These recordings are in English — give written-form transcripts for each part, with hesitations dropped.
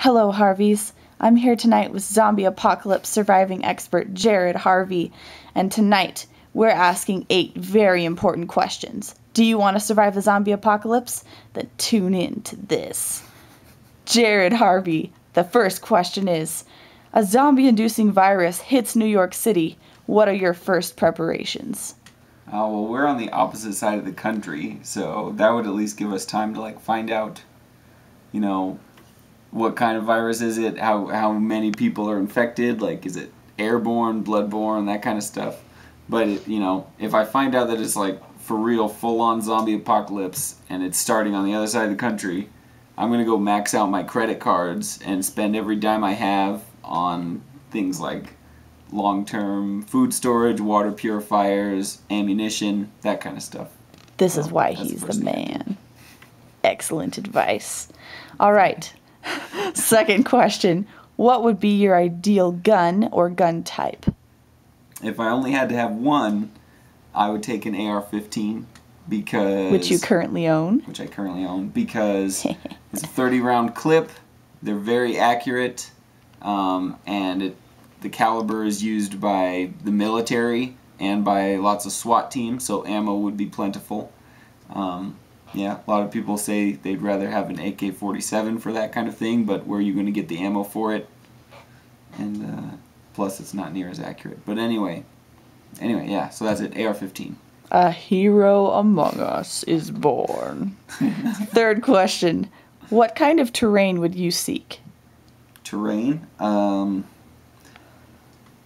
Hello, Harveys. I'm here tonight with zombie apocalypse surviving expert Jared Harvey, and tonight we're asking 8 very important questions. Do you want to survive the zombie apocalypse? Then tune in to this. Jared Harvey, the first question is, a zombie-inducing virus hits New York City. What are your first preparations? Well, we're on the opposite side of the country, so that would at least give us time to find out, what kind of virus is it, how many people are infected, is it airborne, bloodborne, that kind of stuff. But if I find out that it's for real full-on zombie apocalypse and it's starting on the other side of the country, I'm gonna go max out my credit cards and spend every dime I have on things like long-term food storage, water purifiers, ammunition, that kind of stuff. This is why he's the man. Excellent advice. All right. Second question. What would be your ideal gun or gun type? If I only had to have one, I would take an AR-15 because... Which you currently own? Which I currently own because it's a 30-round clip. They're very accurate, and the caliber is used by the military and by lots of SWAT teams, so ammo would be plentiful. Yeah, a lot of people say they'd rather have an AK-47 for that kind of thing, but where are you going to get the ammo for it? And plus, it's not near as accurate. But anyway, yeah, so that's it, AR-15. A hero among us is born. Third question. What kind of terrain would you seek? Terrain? Well,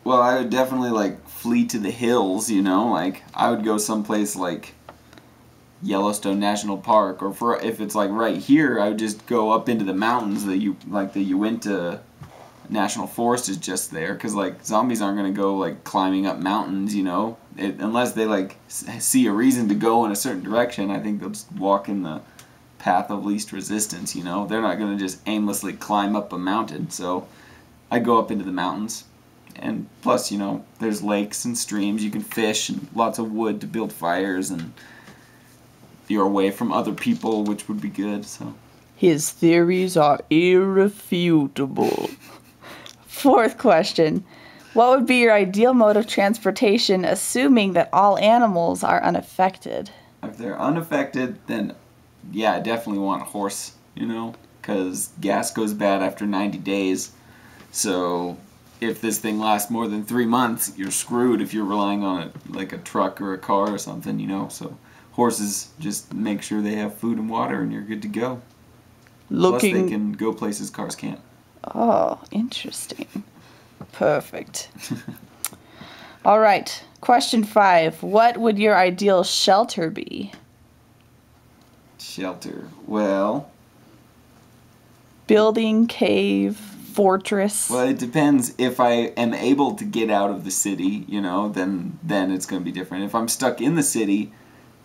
I would definitely, flee to the hills, I would go someplace like Yellowstone National Park, or if it's right here, I would just go up into the mountains. The Uinta National Forest is just there, because zombies aren't going to go climbing up mountains, unless they see a reason to go in a certain direction. I think they'll just walk in the path of least resistance. They're not going to just aimlessly climb up a mountain. So I go up into the mountains, and plus there's lakes and streams you can fish, and lots of wood to build fires, and you're away from other people, which would be good. So his theories are irrefutable. Fourth question. What would be your ideal mode of transportation, assuming that all animals are unaffected? If they're unaffected, then yeah, I definitely want a horse, because gas goes bad after 90 days. So if this thing lasts more than 3 months, you're screwed if you're relying on it, a truck or a car or something, So horses just make sure they have food and water, and you're good to go. Plus, they can go places cars can't. Oh, interesting. Perfect. All right. Question 5. What would your ideal shelter be? Shelter. Well... building, cave, fortress. Well, it depends. If I am able to get out of the city, then it's going to be different. If I'm stuck in the city,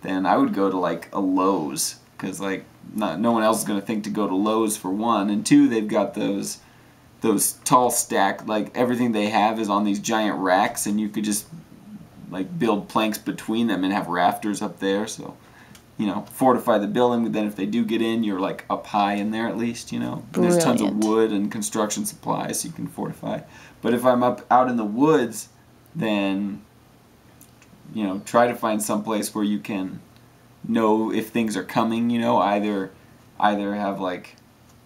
then I would go to a Lowe's, because no one else is going to think to go to Lowe's, for one, and two, they've got those tall stack, everything they have is on these giant racks, and you could just build planks between them and have rafters up there, so fortify the building. But then if they do get in, you're up high in there at least. There's tons of wood and construction supplies, so you can fortify. But if I'm out in the woods, then try to find some place where you can know if things are coming. Either have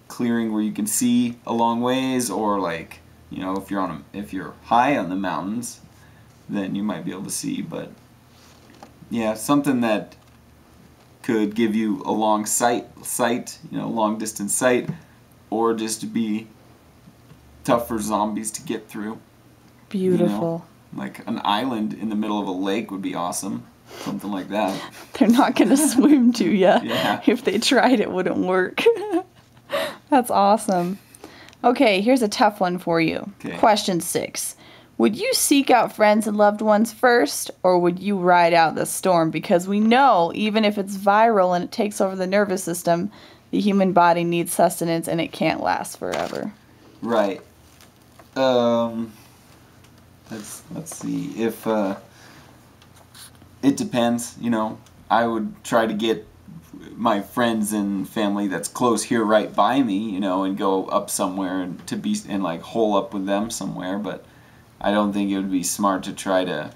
clearing where you can see a long ways, or if you're high on the mountains, then you might be able to see. But yeah, something that could give you a long long distance sight, or just to be tough for zombies to get through. Beautiful. An island in the middle of a lake would be awesome. Something like that. They're not going to swim to you. Yeah. If they tried, it wouldn't work. That's awesome. Okay, here's a tough one for you. Okay. Question 6. Would you seek out friends and loved ones first, or would you ride out the storm? Because we know, even if it's viral and it takes over the nervous system, the human body needs sustenance and it can't last forever. Right. Let's see. If it depends, I would try to get my friends and family that's close here right by me, you know, and go up somewhere and like hole up with them somewhere. But I don't think it would be smart to try to,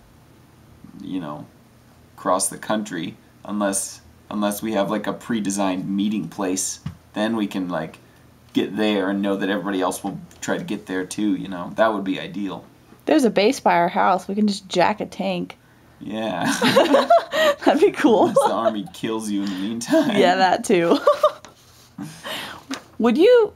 you know, cross the country unless we have like a pre-designed meeting place. Then we can like get there and know that everybody else will try to get there too, you know. That would be ideal. There's a base by our house. We can just jack a tank. Yeah. That'd be cool. Unless the army kills you in the meantime. Yeah, that too.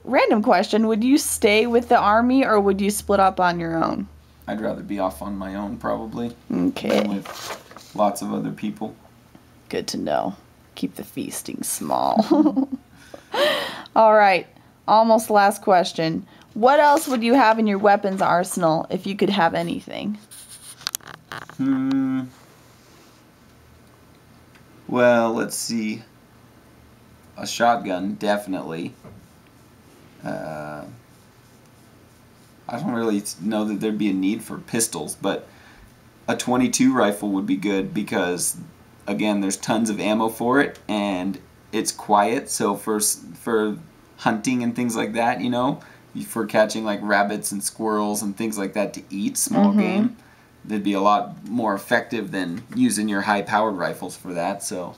Random question, would you stay with the army or would you split up on your own? I'd rather be off on my own, probably. Okay. Than with lots of other people. Good to know. Keep the feasting small. All right. Almost last question. What else would you have in your weapons arsenal if you could have anything? Well, let's see. A shotgun, definitely. I don't really know that there'd be a need for pistols, but a .22 rifle would be good because, again, there's tons of ammo for it, and it's quiet, so for hunting and things like that, you know, for catching like rabbits and squirrels and things like that to eat, small game, they'd be a lot more effective than using your high-powered rifles for that. So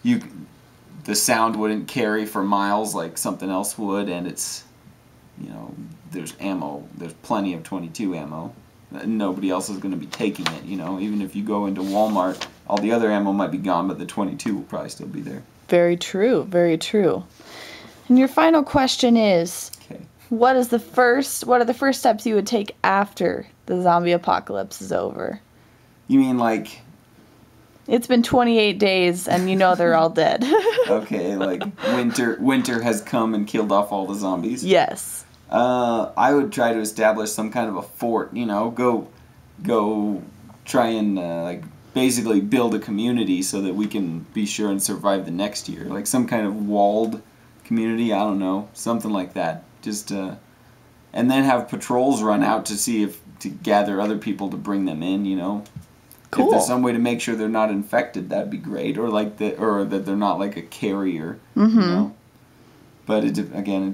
the sound wouldn't carry for miles like something else would, and it's, you know, there's ammo, there's plenty of .22 ammo. Nobody else is going to be taking it, you know. Even if you go into Walmart, all the other ammo might be gone, but the .22 will probably still be there. Very true, very true. And your final question is, okay, what are the first steps you would take after the zombie apocalypse is over? You mean like... It's been 28 days and you know they're all dead. Okay, like winter has come and killed off all the zombies? Yes. I would try to establish some kind of a fort, you know, go try and like basically build a community so that we can be sure and survive the next year. Like some kind of walled community, I don't know, something like that. Just and then have patrols run out to gather other people to bring them in, you know. Cool. If there's some way to make sure they're not infected, that'd be great, or that they're not like a carrier, you know. But it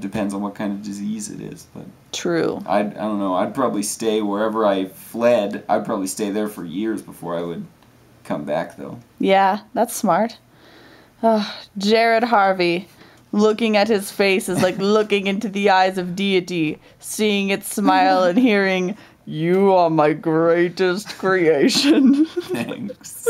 depends on what kind of disease it is. But true. I don't know. I'd probably stay wherever I fled. I'd probably stay there for years before I would come back, though. Yeah, that's smart. Jared Harvey, looking at his face is like looking into the eyes of deity, seeing it smile and hearing, "You are my greatest creation." Thanks.